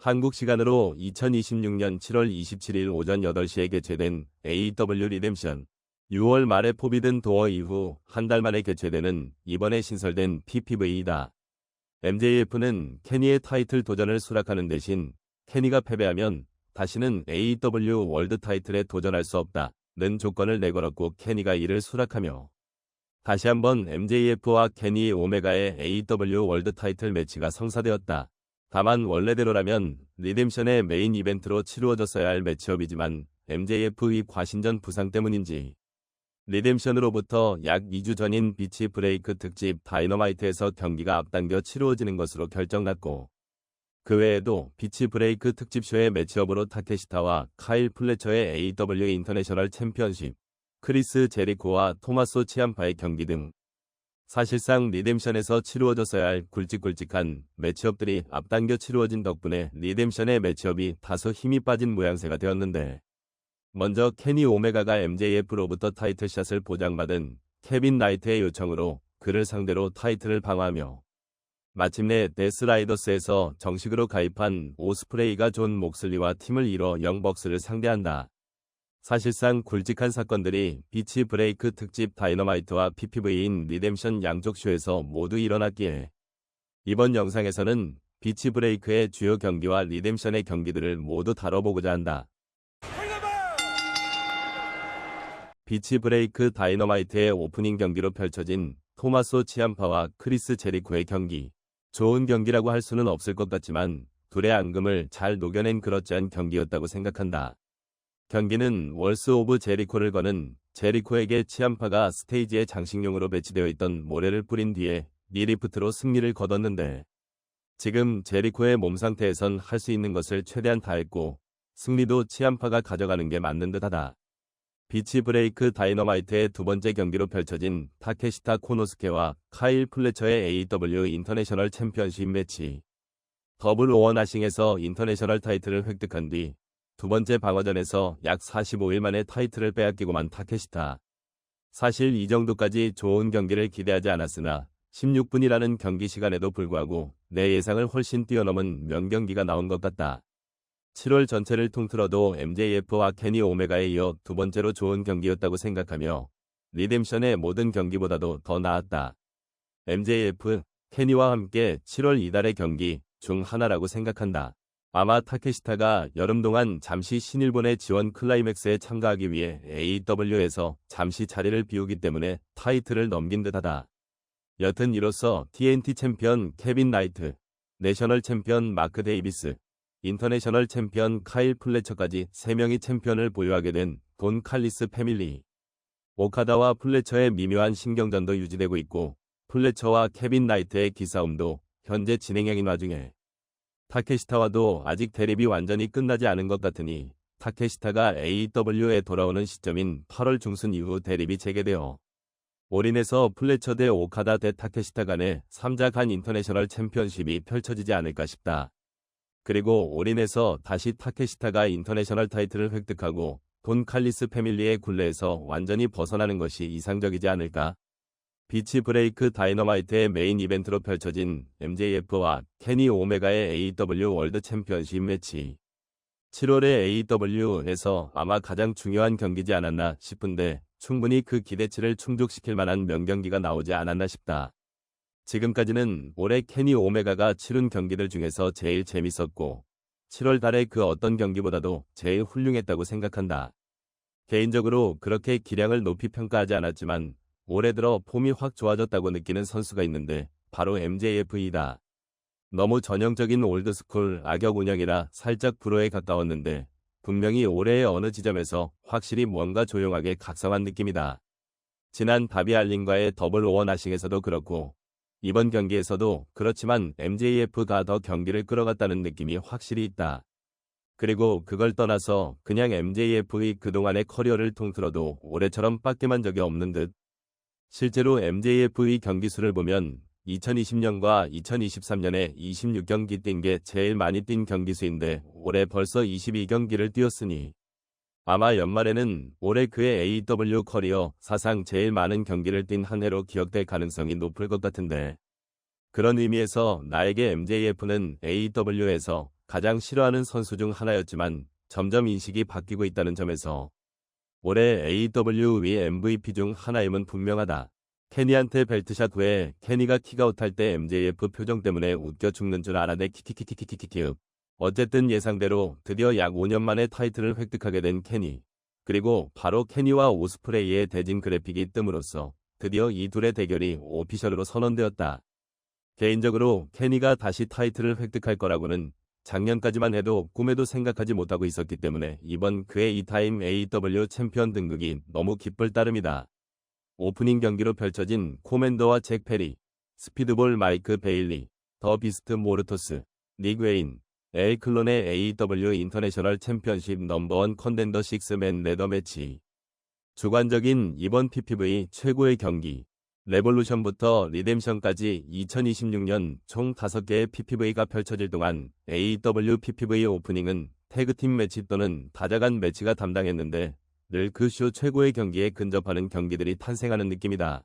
한국 시간으로 2026년 7월 27일 오전 8시에 개최된 AEW 리뎀션 6월 말에 포비든 도어 이후 한 달 만에 개최되는 이번에 신설된 PPV이다. MJF는 케니의 타이틀 도전을 수락하는 대신 케니가 패배하면 다시는 AEW 월드 타이틀에 도전할 수 없다는 조건을 내걸었고 케니가 이를 수락하며 다시 한번 MJF와 케니 오메가의 AEW 월드 타이틀 매치가 성사되었다. 다만 원래대로라면 리뎀션의 메인 이벤트로 치루어졌어야 할 매치업이지만 MJF의 과신전 부상 때문인지 리뎀션으로부터 약 2주 전인 비치 브레이크 특집 다이너마이트에서 경기가 앞당겨 치루어지는 것으로 결정났고 그 외에도 비치 브레이크 특집쇼의 매치업으로 타케시타와 카일 플래처의 AEW 인터내셔널 챔피언십, 크리스 제리코와 토마소 치암파의 경기 등 사실상 리뎀션에서 치루어졌어야 할 굵직굵직한 매치업들이 앞당겨 치루어진 덕분에 리뎀션의 매치업이 다소 힘이 빠진 모양새가 되었는데 먼저 케니 오메가가 MJF로부터 타이틀샷을 보장받은 케빈 나이트의 요청으로 그를 상대로 타이틀을 방어하며 마침내 데스라이더스에서 정식으로 가입한 오스프레이가 존 목슬리와 팀을 이뤄 영벅스를 상대한다. 사실상 굵직한 사건들이 비치 브레이크 특집 다이너마이트와 PPV인 리뎀션 양쪽 쇼에서 모두 일어났기에 이번 영상에서는 비치 브레이크의 주요 경기와 리뎀션의 경기들을 모두 다뤄보고자 한다. 비치 브레이크 다이너마이트의 오프닝 경기로 펼쳐진 토마소 치암파와 크리스 제리코의 경기. 좋은 경기라고 할 수는 없을 것 같지만 둘의 앙금을 잘 녹여낸 그럴듯한 경기였다고 생각한다. 경기는 월스 오브 제리코를 거는 제리코에게 치암파가 스테이지에 장식용으로 배치되어 있던 모래를 뿌린 뒤에 니리프트로 승리를 거뒀는데 지금 제리코의 몸 상태에선 할 수 있는 것을 최대한 다했고 승리도 치암파가 가져가는 게 맞는 듯하다. 비치 브레이크 다이너마이트의 두 번째 경기로 펼쳐진 타케시타 코노스케와 카일 플래처의 AEW 인터내셔널 챔피언십 매치. 더블 오어나싱에서 인터내셔널 타이틀을 획득한 뒤 두 번째 방어전에서 약 45일 만에 타이틀을 빼앗기고만 타케시타. 사실 이 정도까지 좋은 경기를 기대하지 않았으나 16분이라는 경기 시간에도 불구하고 내 예상을 훨씬 뛰어넘은 명경기가 나온 것 같다. 7월 전체를 통틀어도 MJF와 케니 오메가에 이어 두 번째로 좋은 경기였다고 생각하며 리뎀션의 모든 경기보다도 더 나았다. MJF, 케니와 함께 7월 이달의 경기 중 하나라고 생각한다. 아마 타케시타가 여름 동안 잠시 신일본의 지원 클라이맥스에 참가하기 위해 AEW에서 잠시 자리를 비우기 때문에 타이틀을 넘긴 듯하다. 여튼 이로써 TNT 챔피언 케빈 나이트, 내셔널 챔피언 마크 데이비스, 인터내셔널 챔피언 카일 플래처까지 3명이 챔피언을 보유하게 된 돈 칼리스 패밀리. 오카다와 플래처의 미묘한 신경전도 유지되고 있고 플래처와 케빈 나이트의 기싸움도 현재 진행형인 와중에 타케시타와도 아직 대립이 완전히 끝나지 않은 것 같으니 타케시타가 AEW에 돌아오는 시점인 8월 중순 이후 대립이 재개되어 올인해서 플래처 대 오카다 대 타케시타 간의 3자 간 인터내셔널 챔피언십이 펼쳐지지 않을까 싶다. 그리고 올인해서 다시 타케시타가 인터내셔널 타이틀을 획득하고 돈 칼리스 패밀리의 굴레에서 완전히 벗어나는 것이 이상적이지 않을까? 비치 브레이크 다이너마이트의 메인 이벤트로 펼쳐진 MJF와 케니 오메가의 AEW 월드 챔피언십 매치. 7월의 AEW에서 아마 가장 중요한 경기지 않았나 싶은데 충분히 그 기대치를 충족시킬 만한 명경기가 나오지 않았나 싶다. 지금까지는 올해 케니 오메가가 치른 경기들 중에서 제일 재밌었고 7월 달의 그 어떤 경기보다도 제일 훌륭했다고 생각한다. 개인적으로 그렇게 기량을 높이 평가하지 않았지만 올해 들어 폼이 확 좋아졌다고 느끼는 선수가 있는데 바로 MJF이다. 너무 전형적인 올드스쿨 악역 운영이라 살짝 불호에 가까웠는데 분명히 올해의 어느 지점에서 확실히 뭔가 조용하게 각성한 느낌이다. 지난 다비 알린과의 더블 오어나싱에서도 그렇고 이번 경기에서도 그렇지만 MJF가 더 경기를 끌어갔다는 느낌이 확실히 있다. 그리고 그걸 떠나서 그냥 MJF의 그동안의 커리어를 통틀어도 올해처럼 빡겜한 적이 없는 듯. 실제로 MJF의 경기수를 보면 2020년과 2023년에 26경기 뛴 게 제일 많이 뛴 경기수인데 올해 벌써 22경기를 뛰었으니 아마 연말에는 올해 그의 AEW 커리어 사상 제일 많은 경기를 뛴 한 해로 기억될 가능성이 높을 것 같은데 그런 의미에서 나에게 MJF는 AEW에서 가장 싫어하는 선수 중 하나였지만 점점 인식이 바뀌고 있다는 점에서 올해 AEW MVP 중 하나임은 분명하다. 케니한테 벨트샷 후에 케니가 킥아웃할 때 MJF 표정 때문에 웃겨 죽는 줄 알아내 키키키키키키키키. 어쨌든 예상대로 드디어 약 5년 만에 타이틀을 획득하게 된 케니. 그리고 바로 케니와 오스프레이의 대진 그래픽이 뜸으로써 드디어 이 둘의 대결이 오피셜로 선언되었다. 개인적으로 케니가 다시 타이틀을 획득할 거라고는 작년까지만 해도 꿈에도 생각하지 못하고 있었기 때문에 이번 그의 2타임 AEW 챔피언 등극이 너무 기쁠 따름이다. 오프닝 경기로 펼쳐진 코맨더와 잭 페리, 스피드볼 마이크 베일리, 더 비스트 모르토스, 닉 웨인, 엘 클론의 AEW 인터내셔널 챔피언십 넘버원 컨텐더 6맨 레더 매치. 주관적인 이번 PPV 최고의 경기. 레볼루션부터 리뎀션까지 2026년 총 5개의 PPV가 펼쳐질 동안 AEW PPV 오프닝은 태그팀 매치 또는 다자간 매치가 담당했는데 늘 그 쇼 최고의 경기에 근접하는 경기들이 탄생하는 느낌이다.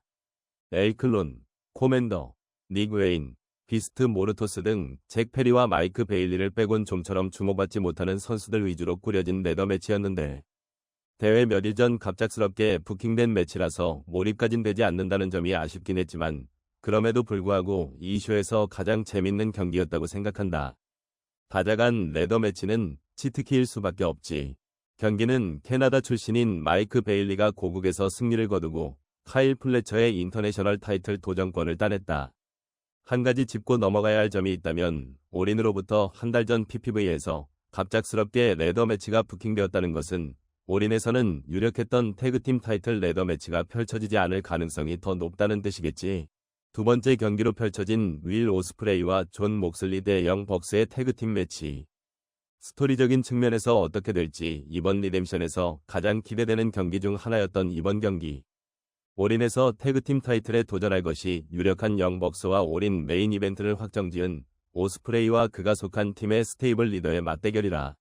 엘 클론, 코맨더, 닉 웨인, 비스트 모르토스 등 잭 페리와 마이크 베일리를 빼곤 좀처럼 주목받지 못하는 선수들 위주로 꾸려진 레더 매치였는데 대회 몇일 전 갑작스럽게 부킹된 매치라서 몰입까진 되지 않는다는 점이 아쉽긴 했지만 그럼에도 불구하고 이 쇼에서 가장 재밌는 경기였다고 생각한다. 다자간 레더 매치는 치트키일 수밖에 없지. 경기는 캐나다 출신인 마이크 베일리가 고국에서 승리를 거두고 카일 플래처의 인터내셔널 타이틀 도전권을 따냈다. 한 가지 짚고 넘어가야 할 점이 있다면 올인으로부터 한 달 전 PPV에서 갑작스럽게 레더 매치가 부킹되었다는 것은 올인에서는 유력했던 태그팀 타이틀 레더 매치가 펼쳐지지 않을 가능성이 더 높다는 뜻이겠지. 두 번째 경기로 펼쳐진 윌 오스프레이와 존 목슬리 대 영 벅스의 태그팀 매치. 스토리적인 측면에서 어떻게 될지 이번 리뎀션에서 가장 기대되는 경기 중 하나였던 이번 경기. 올인에서 태그팀 타이틀에 도전할 것이 유력한 영 벅스와 올인 메인 이벤트를 확정지은 오스프레이와 그가 속한 팀의 스테이블 리더의 맞대결이라.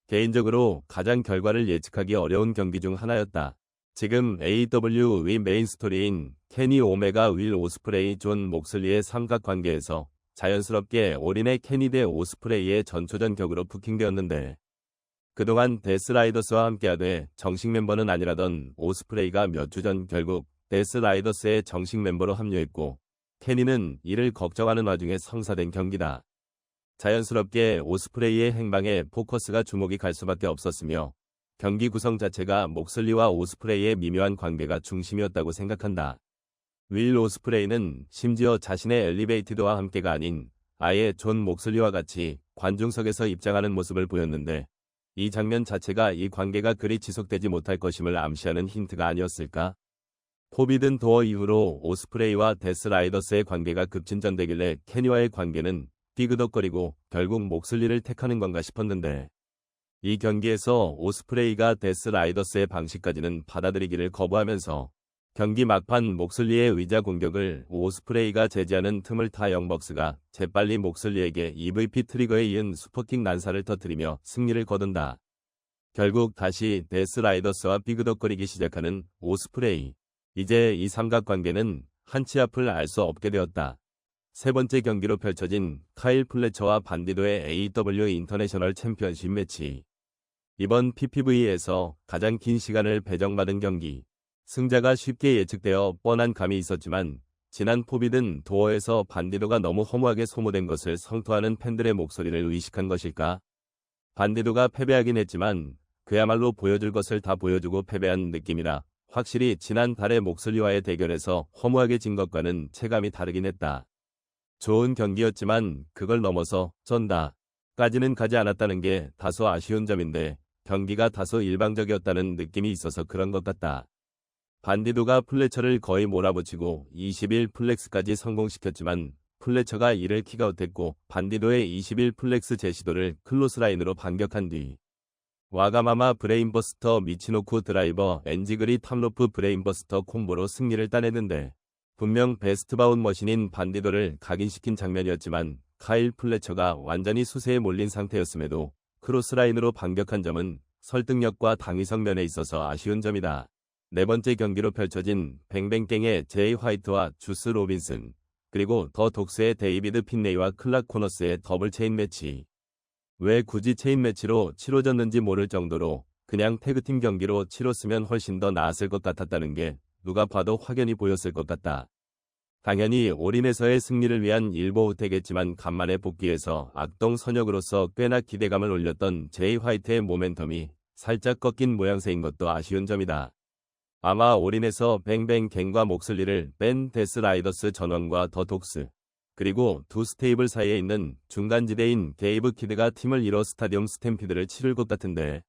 개인적으로 가장 결과를 예측하기 어려운 경기 중 하나였다. 지금 AEW 메인 스토리인 케니 오메가 윌 오스프레이 존 목슬리의 삼각관계에서 자연스럽게 올인의 케니 대 오스프레이의 전초전 격으로 부킹되었는데 그동안 데스라이더스와 함께하되 정식 멤버는 아니라던 오스프레이가 몇 주 전 결국 데스라이더스의 정식 멤버로 합류했고 케니는 이를 걱정하는 와중에 성사된 경기다. 자연스럽게 오스프레이의 행방에 포커스가 주목이 갈 수밖에 없었으며 경기 구성 자체가 목슬리와 오스프레이의 미묘한 관계가 중심이었다고 생각한다. 윌 오스프레이는 심지어 자신의 엘리베이티드와 함께가 아닌 아예 존 목슬리와 같이 관중석에서 입장하는 모습을 보였는데 이 장면 자체가 이 관계가 그리 지속되지 못할 것임을 암시하는 힌트가 아니었을까? 포비든 도어 이후로 오스프레이와 데스라이더스의 관계가 급진전되길래 케니와의 관계는 삐그덕거리고 결국 목슬리를 택하는 건가 싶었는데 이 경기에서 오스프레이가 데스라이더스의 방식까지는 받아들이기를 거부하면서 경기 막판 목슬리의 의자 공격을 오스프레이가 제지하는 틈을 타 영벅스가 재빨리 목슬리에게 EVP 트리거에 이은 슈퍼킥 난사를 터뜨리며 승리를 거둔다. 결국 다시 데스라이더스와 삐그덕거리기 시작하는 오스프레이. 이제 이 삼각관계는 한치 앞을 알 수 없게 되었다. 세 번째 경기로 펼쳐진 카일 플래처와 반디도의 AEW 인터내셔널 챔피언십 매치. 이번 PPV에서 가장 긴 시간을 배정받은 경기. 승자가 쉽게 예측되어 뻔한 감이 있었지만 지난 포비든 도어에서 반디도가 너무 허무하게 소모된 것을 성토하는 팬들의 목소리를 의식한 것일까? 반디도가 패배하긴 했지만 그야말로 보여줄 것을 다 보여주고 패배한 느낌이라 확실히 지난 달의 목슬리와의 대결에서 허무하게 진 것과는 체감이 다르긴 했다. 좋은 경기였지만 그걸 넘어서 쩐다까지는 가지 않았다는 게 다소 아쉬운 점인데 경기가 다소 일방적이었다는 느낌이 있어서 그런 것 같다. 반디도가 플래처를 거의 몰아붙이고 21 플렉스까지 성공시켰지만 플래처가 이를 킥아웃했고 반디도의 21 플렉스 제시도를 클로스라인으로 반격한 뒤 와가마마 브레인버스터 미치노쿠 드라이버 엔지그리 탑로프 브레인버스터 콤보로 승리를 따냈는데 분명 베스트바운 머신인 반디도를 각인시킨 장면이었지만 카일 플래처가 완전히 수세에 몰린 상태였음에도 크로스라인으로 반격한 점은 설득력과 당위성 면에 있어서 아쉬운 점이다. 네 번째 경기로 펼쳐진 뱅뱅갱의 제이 화이트와 주스 로빈슨 그리고 더 독스의 데이비드 핀레이와 클락 코너스의 더블 체인 매치. 왜 굳이 체인 매치로 치러졌는지 모를 정도로 그냥 태그팀 경기로 치렀으면 훨씬 더 나았을 것 같았다는 게 누가 봐도 확연히 보였을 것 같다. 당연히 올인에서의 승리를 위한 일보 후퇴겠지만 간만에 복귀해서 악동 선역으로서 꽤나 기대감을 올렸던 제이 화이트의 모멘텀이 살짝 꺾인 모양새인 것도 아쉬운 점이다. 아마 올인에서 뱅뱅갱과 목슬리를 뺀 데스라이더스 전원과 더 독스, 그리고 두 스테이블 사이에 있는 중간지대인 게이브 키드가 팀을 이뤄 스타디움 스탬피드를 치를 것 같은데,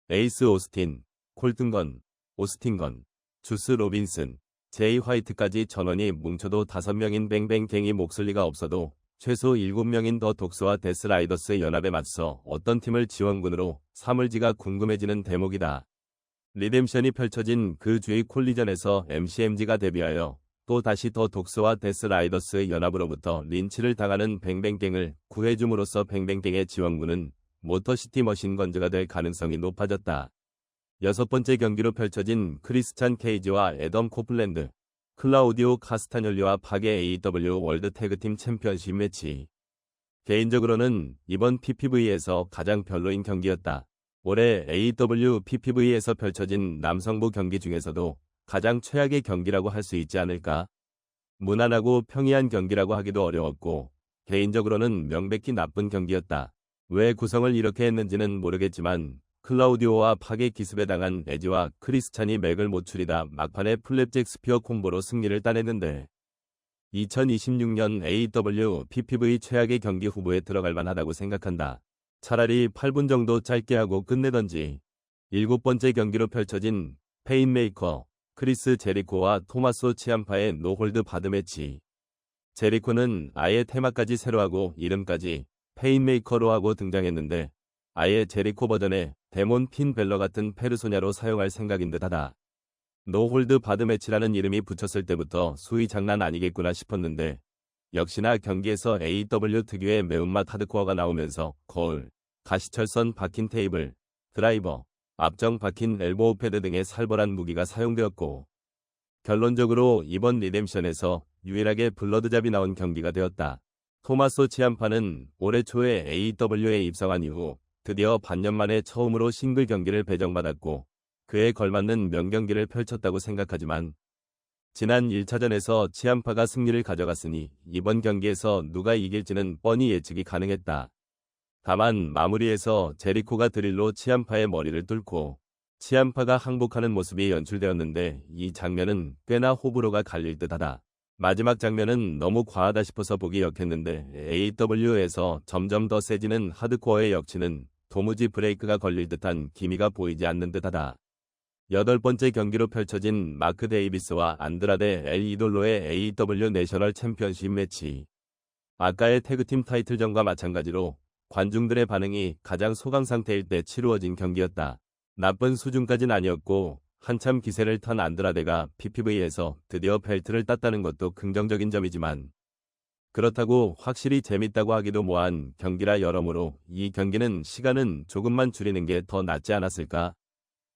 에이스 오스틴, 콜튼건, 오스틴건, 주스 로빈슨, 제이 화이트까지 전원이 뭉쳐도 5명인 뱅뱅갱이 목슬리가 없어도 최소 7명인 더 독스와 데스라이더스의 연합에 맞서 어떤 팀을 지원군으로 삼을지가 궁금해지는 대목이다. 리뎀션이 펼쳐진 그 주의 콜리전에서 MCMG가 데뷔하여 또 다시 더 독스와 데스라이더스의 연합으로부터 린치를 당하는 뱅뱅갱을 구해줌으로써 뱅뱅갱의 지원군은 모터시티 머신건즈가 될 가능성이 높아졌다. 6번째 경기로 펼쳐진 크리스찬 케이지와 애덤 코플랜드, 클라우디오 카스타뇰리와 파게 AEW 월드 태그팀 챔피언십 매치. 개인적으로는 이번 PPV에서 가장 별로인 경기였다. 올해 AEW PPV에서 펼쳐진 남성부 경기 중에서도 가장 최악의 경기라고 할 수 있지 않을까? 무난하고 평이한 경기라고 하기도 어려웠고 개인적으로는 명백히 나쁜 경기였다. 왜 구성을 이렇게 했는지는 모르겠지만 클라우디오와 파괴 기습에 당한 에지와 크리스찬이 맥을 못 추리다 막판에 플랩잭 스피어 콤보로 승리를 따냈는데 2026년 AEW PPV 최악의 경기 후보에 들어갈 만하다고 생각한다. 차라리 8분 정도 짧게 하고 끝내던지. 7번째 경기로 펼쳐진 페인메이커, 크리스 제리코와 토마소 치암파의 노홀드 바드 매치. 제리코는 아예 테마까지 새로 하고 이름까지 페인메이커로 하고 등장했는데 아예 제리코 버전의 데몬 핀 벨러 같은 페르소냐로 사용할 생각인 듯하다. 노홀드 바드 매치라는 이름이 붙였을 때부터 수위 장난 아니겠구나 싶었는데 역시나 경기에서 AEW 특유의 매운맛 하드코어가 나오면서 거울, 가시철선 박힌 테이블, 드라이버, 앞정 박힌 엘보우 패드 등의 살벌한 무기가 사용되었고 결론적으로 이번 리뎀션에서 유일하게 블러드잡이 나온 경기가 되었다. 토마소 치암파는 올해 초에 AEW에 입성한 이후 드디어 반년 만에 처음으로 싱글 경기를 배정받았고 그에 걸맞는 명경기를 펼쳤다고 생각하지만 지난 1차전에서 치암파가 승리를 가져갔으니 이번 경기에서 누가 이길지는 뻔히 예측이 가능했다. 다만 마무리에서 제리코가 드릴로 치암파의 머리를 뚫고 치암파가 항복하는 모습이 연출되었는데 이 장면은 꽤나 호불호가 갈릴 듯하다. 마지막 장면은 너무 과하다 싶어서 보기 역했는데 AEW에서 점점 더 세지는 하드코어의 역치는 도무지 브레이크가 걸릴 듯한 기미가 보이지 않는 듯하다. 8번째 경기로 펼쳐진 마크 데이비스와 안드라데 엘 이돌로의 AEW 내셔널 챔피언십 매치. 아까의 태그팀 타이틀전과 마찬가지로 관중들의 반응이 가장 소강 상태일 때 치루어진 경기였다. 나쁜 수준까진 아니었고 한참 기세를 탄 안드라데가 PPV에서 드디어 벨트를 땄다는 것도 긍정적인 점이지만 그렇다고 확실히 재밌다고 하기도 뭐한 경기라 여러모로 이 경기는 시간은 조금만 줄이는 게 더 낫지 않았을까?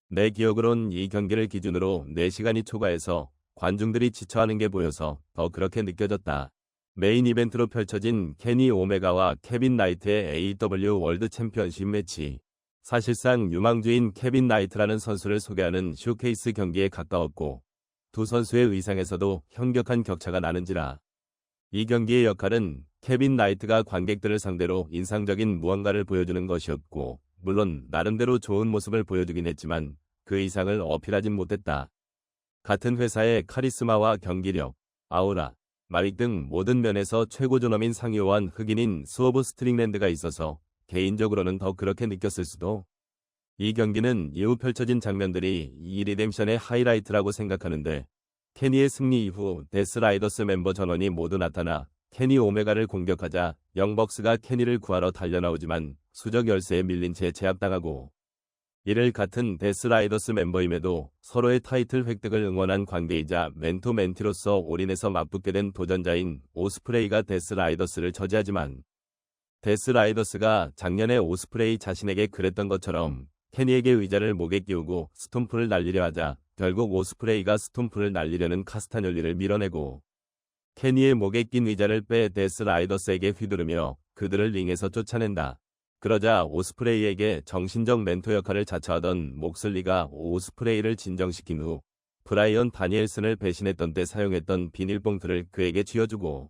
내 기억으론 이 경기를 기준으로 4시간이 초과해서 관중들이 지쳐하는 게 보여서 더 그렇게 느껴졌다. 메인 이벤트로 펼쳐진 케니 오메가와 케빈 나이트의 AEW 월드 챔피언십 매치. 사실상 유망주인 케빈 나이트라는 선수를 소개하는 쇼케이스 경기에 가까웠고 두 선수의 의상에서도 현격한 격차가 나는지라. 이 경기의 역할은 케빈 나이트가 관객들을 상대로 인상적인 무언가를 보여주는 것이었고 물론 나름대로 좋은 모습을 보여주긴 했지만 그 이상을 어필하진 못했다. 같은 회사의 카리스마와 경기력, 아우라, 마릭 등 모든 면에서 최고 존엄인 상요한 흑인인 스워브 스트링랜드가 있어서 개인적으로는 더 그렇게 느꼈을 수도. 이 경기는 이후 펼쳐진 장면들이 이 리뎀션의 하이라이트라고 생각하는데 케니의 승리 이후 데스라이더스 멤버 전원이 모두 나타나 케니 오메가를 공격하자 영벅스가 케니를 구하러 달려나오지만 수적 열세에 밀린 채 제압당하고 이를 같은 데스라이더스 멤버임에도 서로의 타이틀 획득을 응원한 관계이자 멘토 멘티로서 올인해서 맞붙게 된 도전자인 오스프레이가 데스라이더스를 저지하지만 데스라이더스가 작년에 오스프레이 자신에게 그랬던 것처럼 케니에게 의자를 목에 끼우고 스톰프를 날리려 하자 결국 오스프레이가 스톰프를 날리려는 카스타뇰리를 밀어내고 케니의 목에 낀 의자를 빼 데스라이더스에게 휘두르며 그들을 링에서 쫓아낸다. 그러자 오스프레이에게 정신적 멘토 역할을 자처하던 목슬리가 오스프레이를 진정시킨 후 브라이언 다니엘슨을 배신했던 때 사용했던 비닐봉투를 그에게 쥐어주고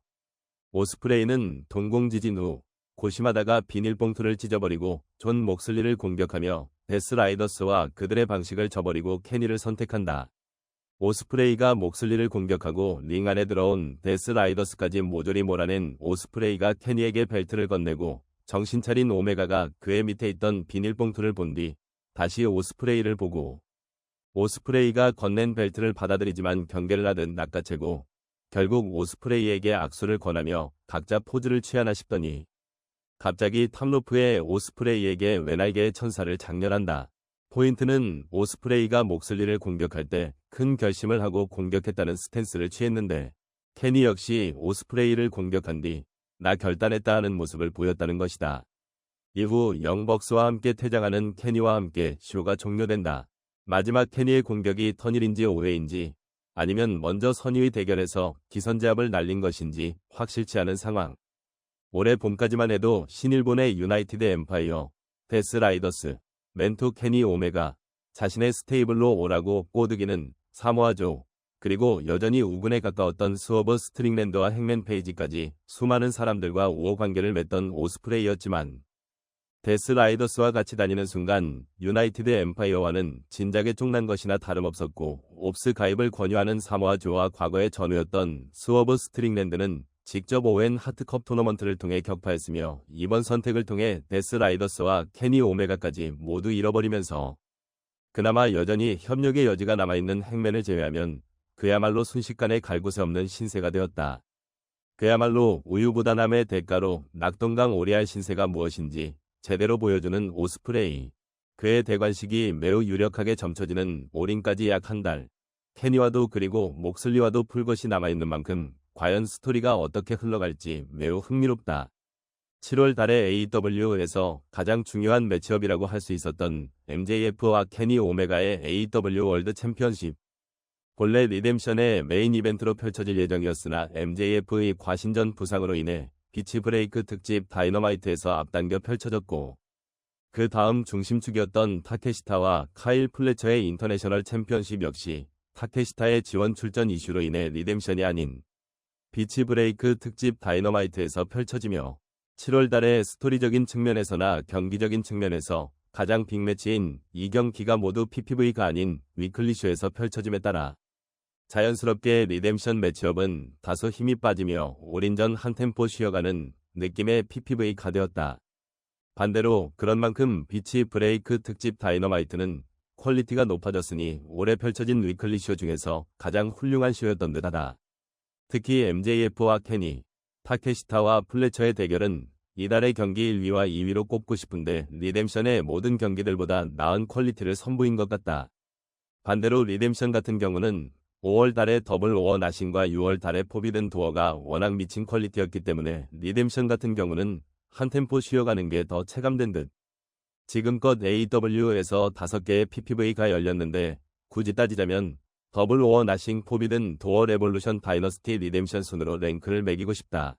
오스프레이는 동공지진 후 고심하다가 비닐봉투를 찢어버리고 존 목슬리를 공격하며 데스 라이더스와 그들의 방식을 저버리고 케니를 선택한다. 오스프레이가 목슬리를 공격하고 링 안에 들어온 데스 라이더스까지 모조리 몰아낸 오스프레이가 케니에게 벨트를 건네고 정신 차린 오메가가 그의 밑에 있던 비닐봉투를 본 뒤 다시 오스프레이를 보고 오스프레이가 건넨 벨트를 받아들이지만 경계를 하듯 낚아채고 결국 오스프레이에게 악수를 권하며 각자 포즈를 취하나 싶더니 갑자기 탑로프의 오스프레이에게 외날개의 천사를 장렬한다. 포인트는 오스프레이가 목슬리를 공격할 때 큰 결심을 하고 공격했다는 스탠스를 취했는데 케니 역시 오스프레이를 공격한 뒤 나 결단했다 하는 모습을 보였다는 것이다. 이후 영벅스와 함께 퇴장하는 케니와 함께 쇼가 종료된다. 마지막 케니의 공격이 턴일인지 오해인지 아니면 먼저 선의의 대결에서 기선제압을 날린 것인지 확실치 않은 상황. 올해 봄까지만 해도 신일본의 유나이티드 엠파이어, 데스 라이더스, 멘토 케니 오메가, 자신의 스테이블로 오라고 꼬드기는 사모아조, 그리고 여전히 우군에 가까웠던 스워버 스트링랜드와 행맨 페이지까지 수많은 사람들과 우호관계를 맺던 오스프레이였지만 데스 라이더스와 같이 다니는 순간 유나이티드 엠파이어와는 진작에 쫑난 것이나 다름없었고 옵스 가입을 권유하는 사모아조와 과거의 전우였던 스워버 스트링랜드는 직접 오웬 하트컵 토너먼트를 통해 격파했으며 이번 선택을 통해 데스 라이더스와 케니 오메가까지 모두 잃어버리면서 그나마 여전히 협력의 여지가 남아있는 행맨을 제외하면 그야말로 순식간에 갈 곳에 없는 신세가 되었다. 그야말로 우유부단함의 대가로 낙동강 오리알 신세가 무엇인지 제대로 보여주는 오스프레이. 그의 대관식이 매우 유력하게 점쳐지는 올인까지 약 한 달. 케니와도 그리고 목슬리와도 풀 것이 남아있는 만큼 과연 스토리가 어떻게 흘러갈지 매우 흥미롭다. 7월 달에 AEW에서 가장 중요한 매치업이라고 할 수 있었던 MJF와 케니 오메가의 AEW 월드 챔피언십. 본래 리뎀션의 메인 이벤트로 펼쳐질 예정이었으나 MJF의 과신전 부상으로 인해 비치 브레이크 특집 다이너마이트에서 앞당겨 펼쳐졌고 그 다음 중심축이었던 타케시타와 카일 플래처의 인터내셔널 챔피언십 역시 타케시타의 지원 출전 이슈로 인해 리뎀션이 아닌 비치 브레이크 특집 다이너마이트에서 펼쳐지며 7월 달에 스토리적인 측면에서나 경기적인 측면에서 가장 빅매치인 이 경기가 모두 PPV가 아닌 위클리쇼에서 펼쳐짐에 따라 자연스럽게 리뎀션 매치업은 다소 힘이 빠지며 올인전 한 템포 쉬어가는 느낌의 PPV가 되었다. 반대로 그런 만큼 비치 브레이크 특집 다이너마이트는 퀄리티가 높아졌으니 올해 펼쳐진 위클리 쇼 중에서 가장 훌륭한 쇼였던 듯하다. 특히 MJF와 케니, 타케시타와 플래처의 대결은 이달의 경기 1위와 2위로 꼽고 싶은데 리뎀션의 모든 경기들보다 나은 퀄리티를 선보인 것 같다. 반대로 리뎀션 같은 경우는 5월 달에 더블 오어 나신과 6월 달에 포비든 도어가 워낙 미친 퀄리티였기 때문에 리뎀션 같은 경우는 한 템포 쉬어가는 게 더 체감된 듯. 지금껏 AEW에서 5개의 PPV가 열렸는데 굳이 따지자면 더블 오어 나싱 포비든 도어 레볼루션 다이너스티 리뎀션 순으로 랭크를 매기고 싶다.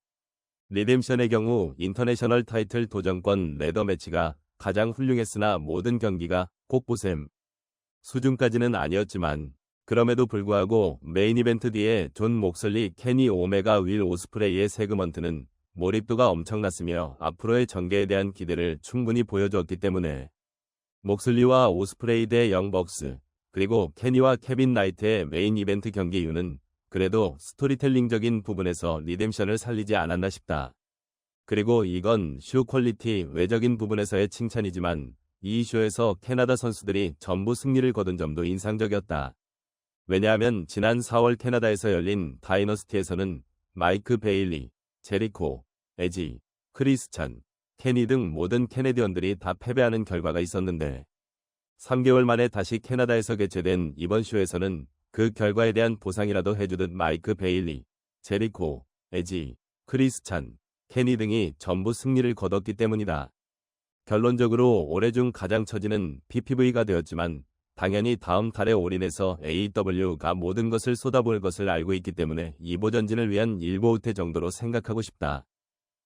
리뎀션의 경우 인터내셔널 타이틀 도전권 레더 매치가 가장 훌륭했으나 모든 경기가 꼭 보셈 수준까지는 아니었지만 그럼에도 불구하고 메인 이벤트 뒤에 존 목슬리, 케니 오메가, 윌 오스프레이의 세그먼트는 몰입도가 엄청났으며 앞으로의 전개에 대한 기대를 충분히 보여주었기 때문에 목슬리와 오스프레이 대 영벅스 그리고 케니와 케빈 나이트의 메인 이벤트 경기 이유는 그래도 스토리텔링적인 부분에서 리뎀션을 살리지 않았나 싶다. 그리고 이건 쇼 퀄리티 외적인 부분에서의 칭찬이지만 이 쇼에서 캐나다 선수들이 전부 승리를 거둔 점도 인상적이었다. 왜냐하면 지난 4월 캐나다에서 열린 다이너스티에서는 마이크 베일리, 제리코, 에지, 크리스 찬, 케니 등 모든 캐네디언들이 다 패배하는 결과가 있었는데 3개월 만에 다시 캐나다에서 개최된 이번 쇼에서는 그 결과에 대한 보상이라도 해주듯 마이크 베일리, 제리코, 에지, 크리스 찬, 케니 등이 전부 승리를 거뒀기 때문이다. 결론적으로 올해 중 가장 처지는 PPV가 되었지만 당연히 다음 달에 올인해서 AEW가 모든 것을 쏟아부을 것을 알고 있기 때문에 2보 전진을 위한 1보 우퇴 정도로 생각하고 싶다.